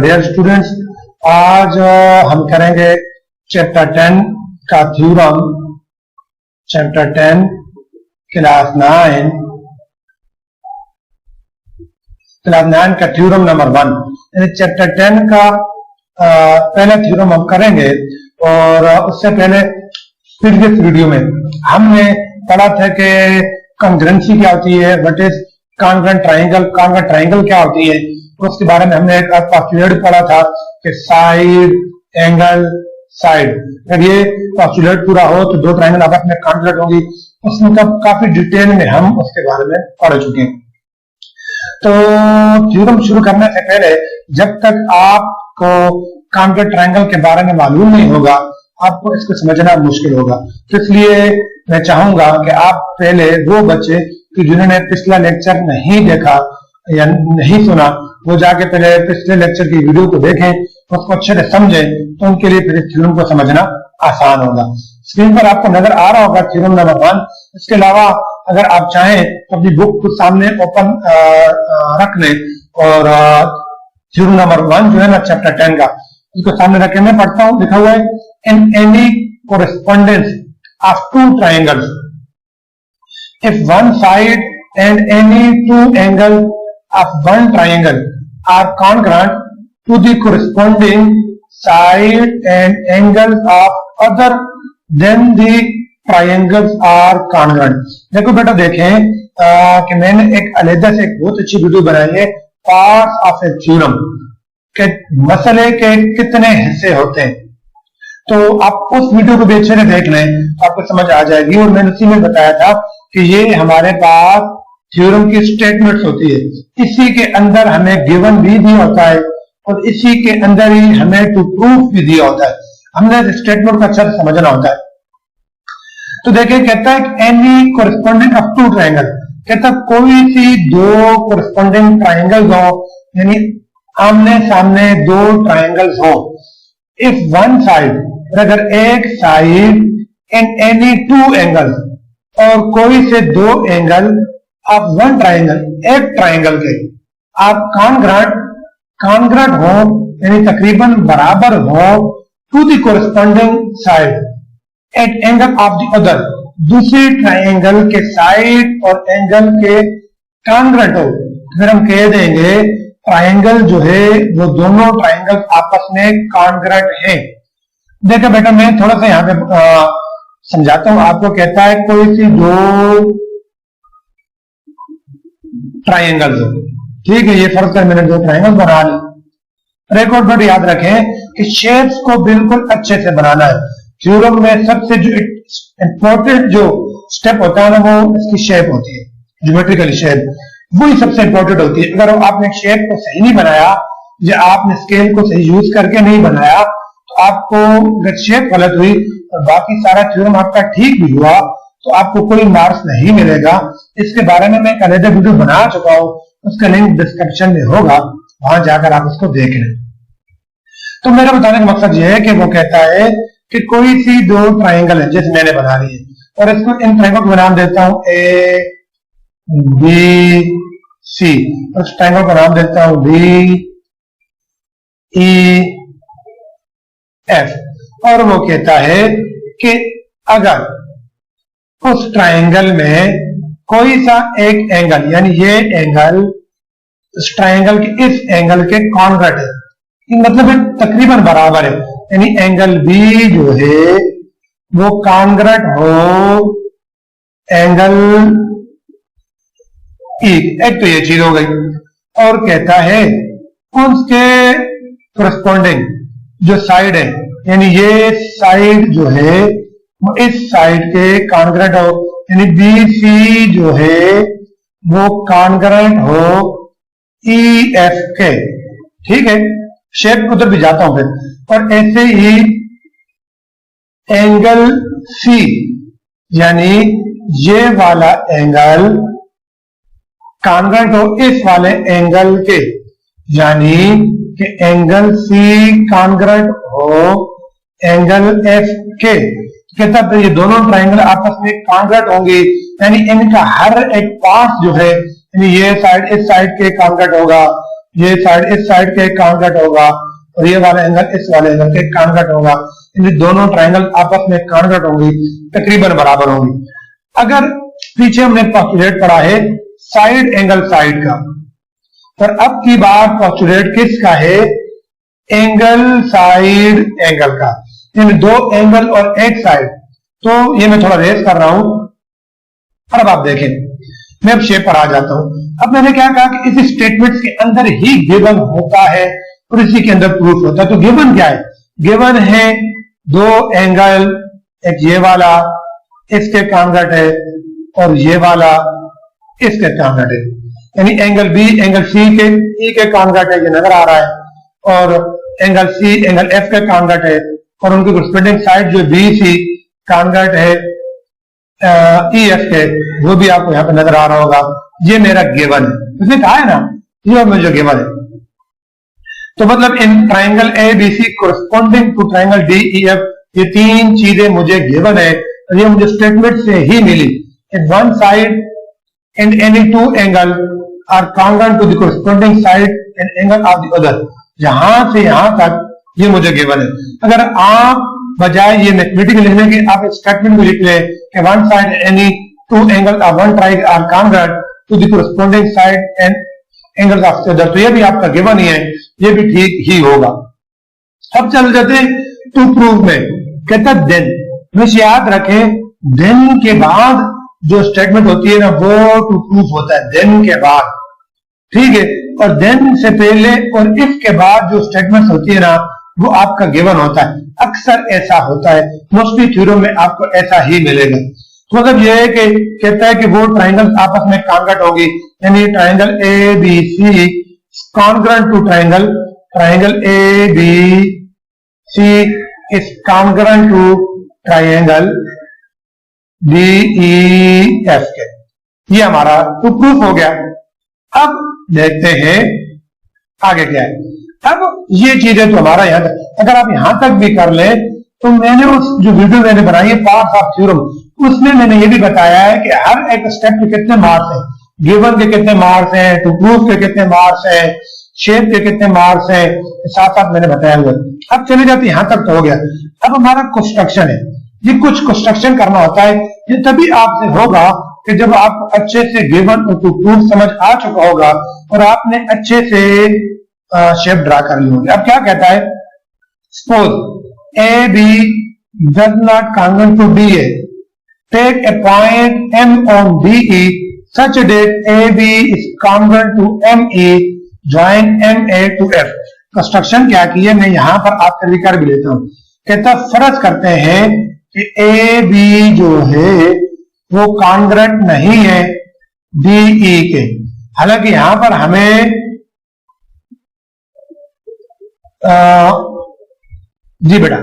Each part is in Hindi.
डियर स्टूडेंट्स, आज हम करेंगे चैप्टर 10 का थ्योरम, चैप्टर 10 क्लास 9 का थ्योरम नंबर 1। यानी चैप्टर 10 का पहला थ्योरम हम करेंगे। और उससे पहले प्रीवियस वीडियो में हमने पढ़ा था कि कॉन्ग्रुएंसी क्या होती है, what is congruent triangle, congruent triangle क्या होती है, उसके बारे में हमने एक पोस्टुलेट पढ़ा था कि साइड, एंगल, साइड। अगर ये पोस्टुलेट पूरा हो तो दो ट्रायंगल आपस में कॉन्ग्रुएंट होंगी। उसमें काफी डिटेल में हम उसके बारे में पढ़ चुके हैं। तो थ्योरम शुरू करने से पहले जब तक आपको कॉन्ग्रुएंट ट्रायंगल के बारे में मालूम नहीं होगा, आपको इसको समझना मुश्किल होगा। तो इसलिए मैं चाहूंगा कि आप पहले वो बच्चे कि जिन्होंने पिछला लेक्चर नहीं देखा या नहीं सुना, वो जाके पहले पिछले लेक्चर की वीडियो को देखें, उसको अच्छे से समझें, तो उनके लिए फिर थ्योरम को समझना आसान होगा। स्क्रीन पर आपको नजर आ रहा होगा थ्योरम नंबर 1। इसके अलावा अगर आप चाहें तो अपनी बुक को सामने ओपन रख लें और थ्योरम नंबर 1 जो है ना चैप्टर 10 का, इसको सामने रख के मैं पढ़ता हूं। लिखा हुआ है, in any correspondence of two triangles, if one side and any two angles of one triangle are congruent to the corresponding side and angles of other, then the triangles are congruent। देखो बेटा, देखें कि मैंने एक अलग से एक बहुत अच्छी वीडियो बनाई है, पार्ट्स ऑफ ए थ्योरम, के मसले के कितने हिस्से होते हैं। तो आप उस वीडियो को भी अच्छे से देख लें, आपको समझ आ जाएगी। और मैंने उसी में बताया था कि ये हमारे पास थ्योरम की स्टेटमेंट्स होती है, इसी के अंदर हमें गिवन भी दिया होता है और इसी के अंदर ही हमें टू प्रूफ भी दिया होता है। हमने स्टेटमेंट को अच्छा से समझना होता है। तो देखिए, कहता है any corresponding of two triangle, कहता कोई सी दो कोरेस्पोंडिंग ट्रायंगल्स हो, यानी आमने सामने दो ट्रायंगल्स हो। इफ वन साइड, अगर एक side, and any two angle, और कोई से दो एंगल ऑफ वन ट्रायंगल, एक ट्रायंगल के आप कॉन्ग्रुएंट हो, यानी तकरीबन बराबर हो, to the corresponding side at angle of the other, दूसरे ट्रायंगल के साइड और एंगल के कॉन्ग्रुएंट हो। फिर हम कह देंगे ट्रायंगल जो है वो दोनों ट्रायंगल आपस में कॉन्ग्रुएंट है। देखो बेटा, मैं थोड़ा सा यहाँ पे समझाता हूं आपको। कहता है कोई सी दो ट्रायंगल्स हो, ठीक है, ये फर्ज कर मैंने दो ट्रायंगल बना ली। रिकॉर्ड पर याद रखें कि शेप्स को बिल्कुल अच्छे से बनाना है। थ्योरम में सबसे जो इंपॉर्टेंट जो स्टेप होता है ना, वो इसकी शेप होती है, ज्योमेट्रिकल शेप, वही सबसे इंपॉर्टेंट होती है। अगर आपने शेप को सही नहीं बनाया या आपने स्केल को सही यूज करके नहीं बनाया, तो आपको अगर शेप गलत हुई और बाकी सारा थ्योरम आपका ठीक भी हुआ तो आपको कोई मार्क्स नहीं मिलेगा। इसके बारे में मैं एक अलग वीडियो बना चुका हूं, उसका लिंक डिस्क्रिप्शन में होगा, वहां जाकर आप उसको देख लें। तो मेरा बताने का मकसद यह है कि वो कहता है कि कोई सी दो ट्रायंगल है, जैसे मैंने बना ली है, और इसको इन ट्रायंगल को नाम देता हूं ए बी सी, उस ट्रायंगल का नाम देता हूं डी ई एफ। और वो कहता है कि अगर उस ट्रायंगल में कोई सा एक एंगल, यानी ये एंगल इस ट्रायंगल के इस एंगल के कॉन्ग्रुएंट है, मतलब तकरीबन बराबर है, यानी एंगल बी जो है वो कॉन्ग्रुएंट हो एंगल ई, एक तो ये चीज हो गई। और कहता है उसके कोरेस्पोंडिंग जो साइड है, यानी ये साइड जो है वो इस साइड के कॉन्ग्रुएंट हो, यानी बी सी जो है वो कॉन्ग्रुएंट हो ई एफ के, ठीक है। शेप उधर भी जाता हूं फिर। और ऐसे ही एंगल सी, यानी ये वाला एंगल कॉन्ग्रुएंट हो इस वाले एंगल के, यानी कि एंगल सी कॉन्ग्रुएंट हो एंगल एफ के। कहता है ये दोनों ट्राइंगल आपस में कॉन्ग्रेट होंगे, यानी इनका हर एक पार्ट जो है, यानी ये साइड इस साइड के कॉन्ग्रेट होगा, ये साइड इस साइड के कॉन्ग्रेट होगा, और ये वाला एंगल इस वाले एंगल के कॉन्ग्रेट होगा। इन दोनों ट्राइंगल आपस में कॉन्ग्रेट होंगी, तकरीबन बराबर होंगी। अगर पीछे हमने पोस्टुलेट पढ़ा है साइड एंगल साइड का, और अब की बात पोस्टुलेट किसका है? एंगल साइड एंगल का, यानी दो एंगल और एक साइड। तो ये मैं थोड़ा रेस कर रहा हूं, और अब आप देखें, मैं अब शेप पर आ जाता हूं। अब मैंने क्या कहा कि इस स्टेटमेंट्स के अंदर ही गिवन होता है और इसी के अंदर प्रूफ होता है। तो गिवन क्या है? गिवन है दो एंगल, एक ये वाला इसके कॉन्ग्रेट है और ये वाला इसके कॉन्ग्रेट है, यानी एंगल बी एंगल सी के ई के कॉन्ग्रेट है, ये नजर आ रहा है, और एंगल सी एंगल एफ के कॉन्ग्रेट है, और उनकी कॉरेस्पोंडिंग साइड जो बी सी कॉन्ग्रेट है ई एफ के, वो भी आपको यहाँ पे नजर आ रहा होगा। ये मेरा गिवन है, उसने कहा है ना, ये मेरा जो गिवन है। तो मतलब in triangle A B C corresponding to triangle D E F, ये तीन चीजें मुझे गिवन है, और ये मुझे स्टेटमेंट से ही मिली। In one side and any two angle are congruent to the corresponding side and angle of the other. यहां से यहां तक ये मुझे गिवन है। अगर आप बजाय ये मैथमेटिकल लिखने के आप एक स्टेटमेंट भी लिख ले कि one side any two angle of one triangle are congruent to the corresponding side and angle of the other, तो ये भी आपका गिवन ही है, ये भी ठीक ही होगा। अब चल जाते टू प्रूव में। कहता देन, हमेशा याद रखें देन के बाद जो स्टेटमेंट होती है ना वो टू प्रूफ होता है, देन के बाद, ठीक है। और देन से पहले और इफ के बाद जो स्टेटमेंट होती है ना वो आपका गिवन होता है। अक्सर ऐसा होता है, मोस्टली थ्योरम में आपको ऐसा ही मिलेगा। तो मतलब ये है कि कहता है कि वो ट्राइंगल आपस में कॉन्ग्रुएंट होगी, यानी triangle A B C congruent to triangle A B C is congruent to triangle D E F के। ये हमारा तो प्रूफ हो गया। अब देखते हैं आगे क्या है। अब ये चीजें तो हमारा याद है, अगर आप यहां तक भी कर ले तो मैंने उस जो वीडियो मैंने बनाई है पार्ट्स ऑफ थ्योरम, उसमें मैंने ये भी बताया है कि हर एक स्टेप के कितने मार्क्स हैं, गिवन के कितने मार्क्स हैं, टू प्रूफ के कितने मार्क्स हैं, शेप के कितने मार्क्स हैं, साथ साथ मैंने बताया हुआ। अब चले जाते यहां तक तो हो गया। अब हमारा कंस्ट्रक्शन है, ये कुछ कंस्ट्रक्शन करना होता है, ये तभी आपसे होगा कि जब आप अच्छे से गिवन और टू प्रूफ समझ आ चुका होगा और आपने अच्छे से शेप ड्रा कर ली होगी। अब क्या कहता है, suppose A B does not congruent to D A, take a point M on D E such that A B is congruent to M E, join M A to F. Construction क्या की है, मैं यहां पर आपका लिख कर भी लेता हूं। कहता फर्ज करते हैं कि ए बी जो है वो कॉन्ग्रुएंट नहीं है डी ई के। हालांकि यहां पर हमें जी बेटा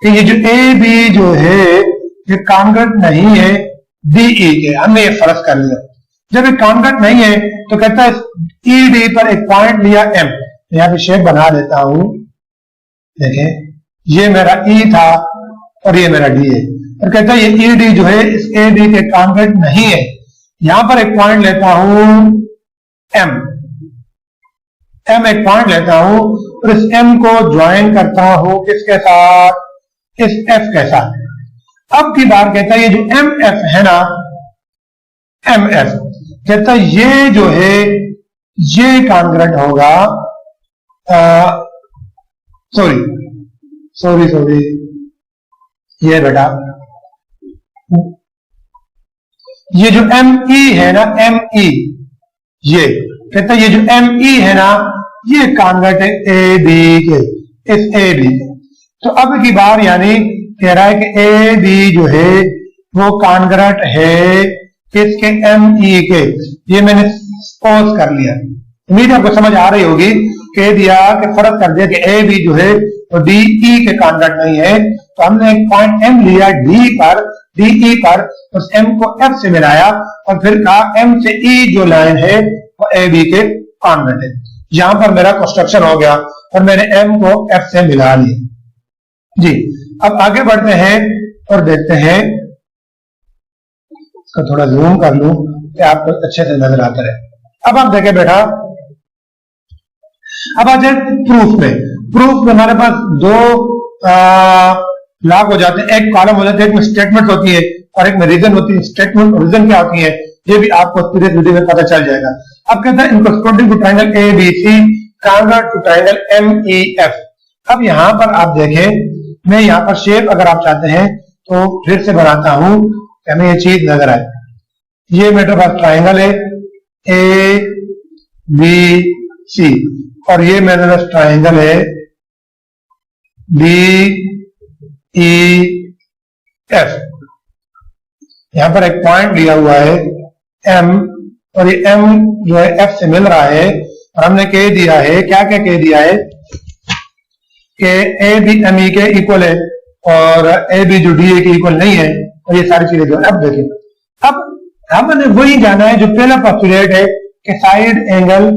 कि ये जो ए बी जो है ये कॉन्ग्रुएंट नहीं है डी ई के, हमने ये फर्ज कर लिया। जब ये कॉन्ग्रुएंट नहीं है तो कहता है ई डी पर एक पॉइंट लिया एम, यहां पे शेप बना देता हूं, देखें ये मेरा ई था और ये मेरा डी है, और कहता है ये ई डी जो है इस ए डी के कॉन्ग्रुएंट नहीं है। यहां पर एक पॉइंट लेता हूं एम एक पॉइंट लेता हूं और इस एम को ज्वाइन करता हूं किसके साथ, इस एफ के साथ। अब की बार कहता है ये जो एम एफ है ना, एम एफ कहता है ये जो है ये कॉन्ग्रुएंट होगा, सॉरी ये बेटा ये जो एम ई है ना, एम ई, ये कहता है ये जो एम ई है ना ये कॉन्ग्रुएंट है ए बी के, इस ए बी। तो अब की बार यानी कह रहा है कि ए बी जो है वो कॉन्ग्रुएंट है किसके, एम ई के। ये मैंने सपोज कर लिया, उम्मीद आपको समझ आ रही होगी। कह दिया कि फर्क कर दिया कि ए बी जो है वो डी ई के कॉन्ग्रुएंट नहीं है, तो हमने एक पॉइंट एम लिया डी पर, डी ई पर, उस एम को एफ से मिलाया और फिर कहा एम से ई जो लाइन है वो ए बी के कॉन्ग्रुएंट है। यहां पर मेरा कंस्ट्रक्शन हो गया और मैंने एम को एफ से मिला लिया जी। अब आगे बढ़ते हैं और देखते हैं, इसको थोड़ा जूम कर लूं कि आपको अच्छे से नजर आता रहे। अब आप देखें बेटा, अब आ जाए प्रूफ में। प्रूफ में हमारे पास दो लॉग हो जाते हैं, एक कॉलम हो जाता है, एक में स्टेटमेंट होती है और एक में रीजन होती है। स्टेटमेंट और रीजन क्या होती है ये भी आपको पूरे वीडियो में पता चल जाएगा। अब कहता है इनको corresponding to triangle A B C convert to triangle M E F. अब यहां पर आप देखें, मैं यहां पर शेप अगर आप चाहते हैं तो फिर से बनाता हूं, हमें ये चीज नजर आए। ये मेरे पास ट्रायंगल है ए बी सी और ये मेरे पास ट्रायंगल है डी ई एफ। यहां पर एक पॉइंट दिया हुआ है एम और ये एम जो है एफ से मिल रहा है और हमने कह दिया है, क्या क्या कह दिया है कि ए बी एम ई के इक्वल है और ए बी जो डी ए के इक्वल नहीं है और ये सारी चीजें जो है। अब देखिए, अब हमने वही जाना है जो पहला पोस्टुलेट है कि साइड एंगल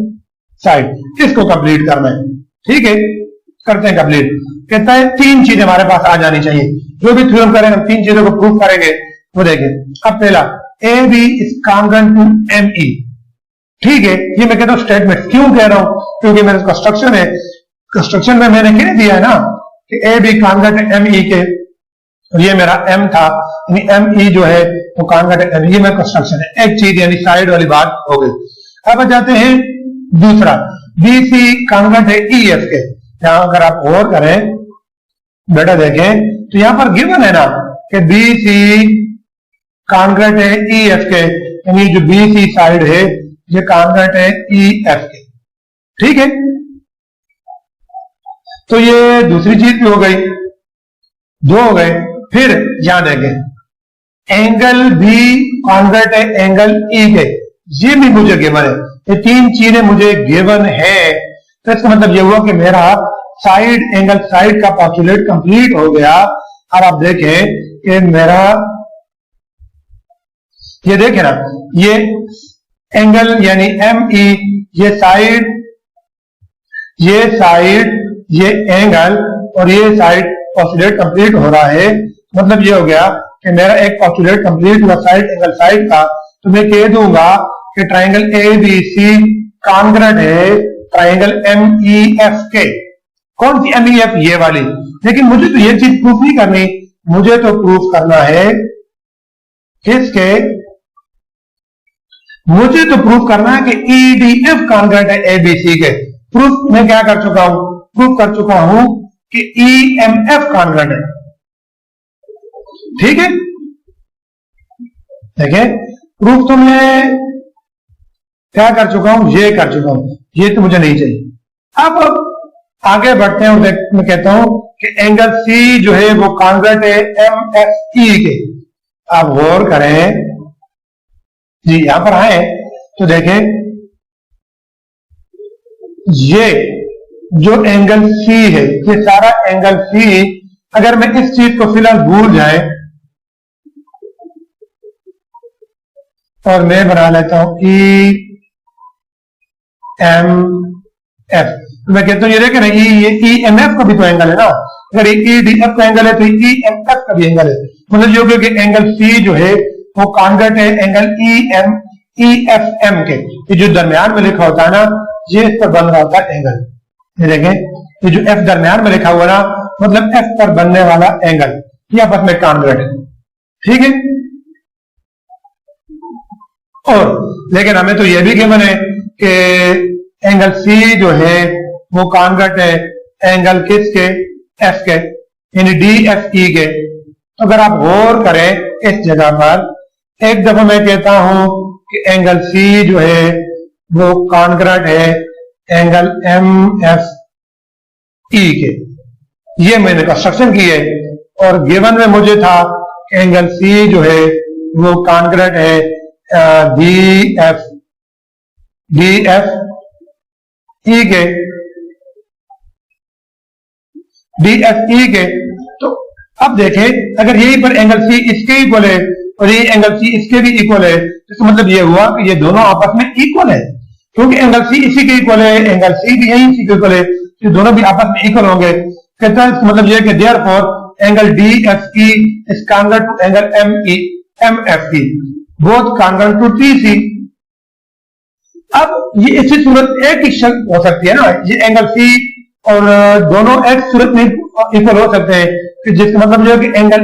साइड, इसको कंप्लीट करना है। ठीक है, करते हैं कंप्लीट। कहता है तीन चीजें हमारे पास आ जानी चाहिए, जो भी थ्योरम करेंगे हम तीन चीजों को प्रूव करेंगे वो देखें। अब पहला A B is congruent to M E. ठीक है, ये मैं कहता हूं स्टेटमेंट। क्यों कह रहा हूं? क्योंकि मेरे कंस्ट्रक्शन है, कंस्ट्रक्शन में मैंने कह दिया है ना कि A B congruent M E के, और ये मेरा एम था, यानी एम ई जो है वो कॉन्ग्रुएंट एम, ये मेरा कंस्ट्रक्शन है। एक चीज यानी साइड वाली बात हो गई। अब जाते हैं दूसरा, बी सी कॉन्ग्रुएंट है ई एफ के। यहां अगर आप और करें बेटा देखें तो यहां पर गिवन है ना कि बी सी कॉन्ग्रुएंट है ई एफ के, यानी जो बी सी साइड है ये कॉन्ग्रुएंट है ई एफ के। ठीक है, तो ये दूसरी चीज भी हो गई, दो हो गए। फिर यहां देखें एंगल बी कॉन्ग्रुएंट है एंगल ई के, ये भी मुझे गिवन है। ये तीन चीजें मुझे गिवन है, तो इसका मतलब ये हुआ कि मेरा साइड एंगल साइड का पोस्टुलेट कंप्लीट हो गया। अब आप देखें कि मेरा ये देखें ना, ये एंगल यानी एम ई, ये साइड, ये एंगल और ये साइड पोस्टुलेट कंप्लीट हो रहा है। मतलब ये हो गया कि मेरा एक पोस्टुलेट कंप्लीट हुआ साइड एंगल साइड का। तो मैं कह दूंगा कि triangle A B C congruent है ट्रायंगल एम ई एफ के। कौन सी एम ई एफ? ये वाली। लेकिन मुझे तो ये चीज प्रूफ नहीं करनी, मुझे तो प्रूफ करना है किसके? मुझे तो प्रूफ करना है कि ई डी एफ कॉन्ग्रुएंट है ए बी सी के। प्रूफ मैं क्या कर चुका हूं? प्रूफ कर चुका हूं कि ई एम एफ कॉन्ग्रुएंट है। ठीक है, देखिए प्रूफ तो मैं क्या कर चुका हूं, ये कर चुका हूं, ये तो मुझे नहीं चाहिए। अब आगे बढ़ते हैं, मैं कहता हूं कि एंगल सी जो है वो कॉन्ग्रुएंट है एम एफ ई के। आप गौर करें जी, यहां पर आए तो देखें ये जो एंगल सी है, ये सारा एंगल सी, अगर मैं इस चीज को फिलहाल भूल जाए और मैं बना लेता हूं ई एम एफ, मैं कहता हूं ये देखें ना, ये ई एम एफ का भी तो एंगल है ना। अगर ये ई डी एफ का एंगल है तो ई एम एफ का भी एंगल है। मतलब जो कि एंगल सी जो है वो कॉन्ग्रुएंट है एंगल ई एफ एम के। ये जो दरमियान में लिखा होता है ना, ये इस पर बन रहा होता है एंगल। ये देखें, ये जो एफ दरमियान में लिखा हुआ ना, मतलब एफ पर बनने वाला एंगल, ये आपस में कॉन्ग्रुएंट है। ठीक है, और लेकिन हमें तो यह भी गिवन है कि एंगल सी जो है वो कॉन्ग्रुएंट है एंगल किसके? एफ के, यानी डी एफ ई के। तो अगर आप गौर करें इस जगह पर, एक दफा मैं कहता हूं कि एंगल सी जो है वो कॉन्ग्रुएंट है एंगल एम एफ ई के। ये मैंने कंस्ट्रक्शन की है और गिवन में मुझे था कि एंगल सी जो है वो कॉन्ग्रुएंट है डी एफ ई के, डी एफ ई के। तो अब देखें, अगर यहीं पर एंगल सी इसके इक्वल है और ये एंगल सी इसके भी इक्वल है, तो मतलब ये हुआ कि ये दोनों आपस में इक्वल है। क्योंकि एंगल सी इसी के इक्वल है, एंगल सी भी यही इसी के इक्वल है, तो दोनों भी आपस में इक्वल होंगे। कहता है मतलब ये कि therefore angle DFE is congruent to angle MFE, both congruent to TC। अब ये इसी सूरत एक ही शक्ल हो सकती है ना, ये एंगल C और दोनों एक सूरत में इक्वल हो सकते हैं, कि जिसका मतलब जो है कि एंगल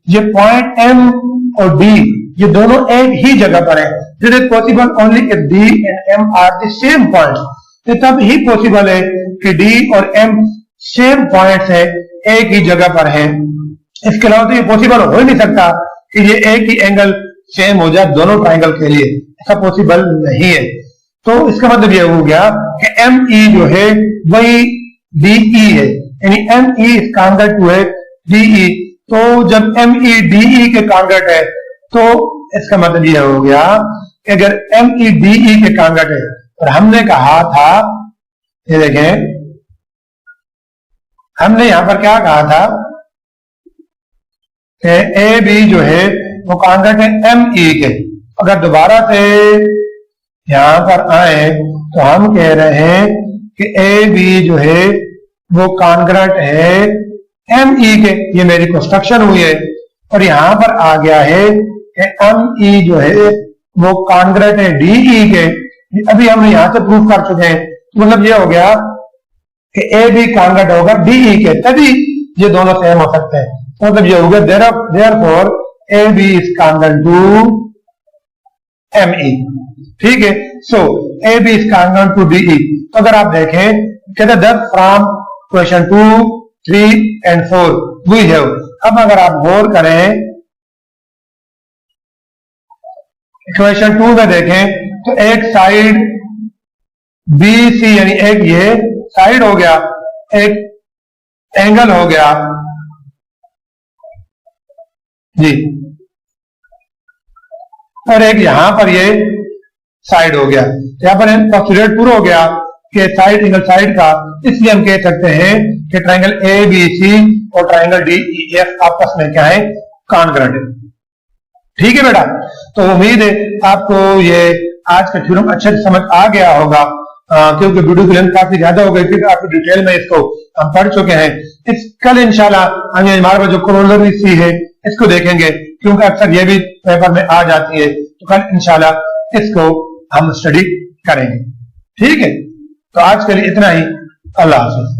ये पॉइंट M और D ये दोनों एक ही जगह पर है। This is possible only if D and M are the same point. तो तब ही पॉसिबल है कि D और M सेम पॉइंट्स है, एक ही जगह पर है। इसके अलावा तो ये पॉसिबल हो ही नहीं सकता कि ये एक ही एंगल सेम हो जाए दोनों ट्राइंगल के लिए, ऐसा पॉसिबल नहीं है। तो इसका मतलब ये हो गया कि ME जो है वही DE है, यानी ME is congruent to DE। तो जब ME DE के कॉन्ग्रुएंट है तो इसका मतलब ये हो गया कि अगर ME DE के कॉन्ग्रुएंट है, और हमने कहा था, ये देखें हमने यहां पर क्या कहा था कि AB जो है वो कॉन्ग्रुएंट है ME के। अगर दोबारा से यहां पर आए तो हम कह रहे हैं कि AB जो है वो कॉन्ग्रुएंट है ME के। ये मेरी कंस्ट्रक्शन हुई है, और यहां पर आ गया है कि ME जो है वो कॉन्ग्रुएंट है DE के। अभी हमने यहां से प्रूफ कर चुके हैं, मतलब ये हो गया कि AB कॉन्ग्रुएंट होगा DE के, तभी ये दोनों सेम हो सकते हैं। मतलब ये हो गया therefore AB is congruent to ME। ठीक है, so AB is congruent to DE। तो अगर आप देखें कहते that from question 2, 3 and 4 we have. अब अगर आप गौर करें क्वेश्चन 2 में देखें तो एक साइड BC यानी एक ये साइड हो गया, एक एंगल हो गया जी, और एक यहां पर ये साइड हो गया। यहां पर पोस्टीरियर पूरा हो गया कि साइड एंगल साइड का, इसलिए हम कह सकते हैं कि ट्राइंगल ABC और ट्राइंगल DEF आपस में क्या है, कॉन्ग्रुएंट है। ठीक है बेटा, तो उम्मीद है आपको ये आज का थ्योरम अच्छे से समझ आ गया होगा, क्योंकि वीडियो की लेंथ काफी ज्यादा हो गई थी, काफी डिटेल में इसको हम पढ़ चुके हैं। इस कल इंशाल्लाह हम हमारे पास जो कोरोलरी सी है इसको देखेंगे, क्योंकि अक्सर ये भी पेपर में आ जाती है, तो कल इंशाल्लाह इसको हम स्टडी करेंगे। ठीक है, तो आज के लिए इतना ही। अल्लाह हाफ़िज़।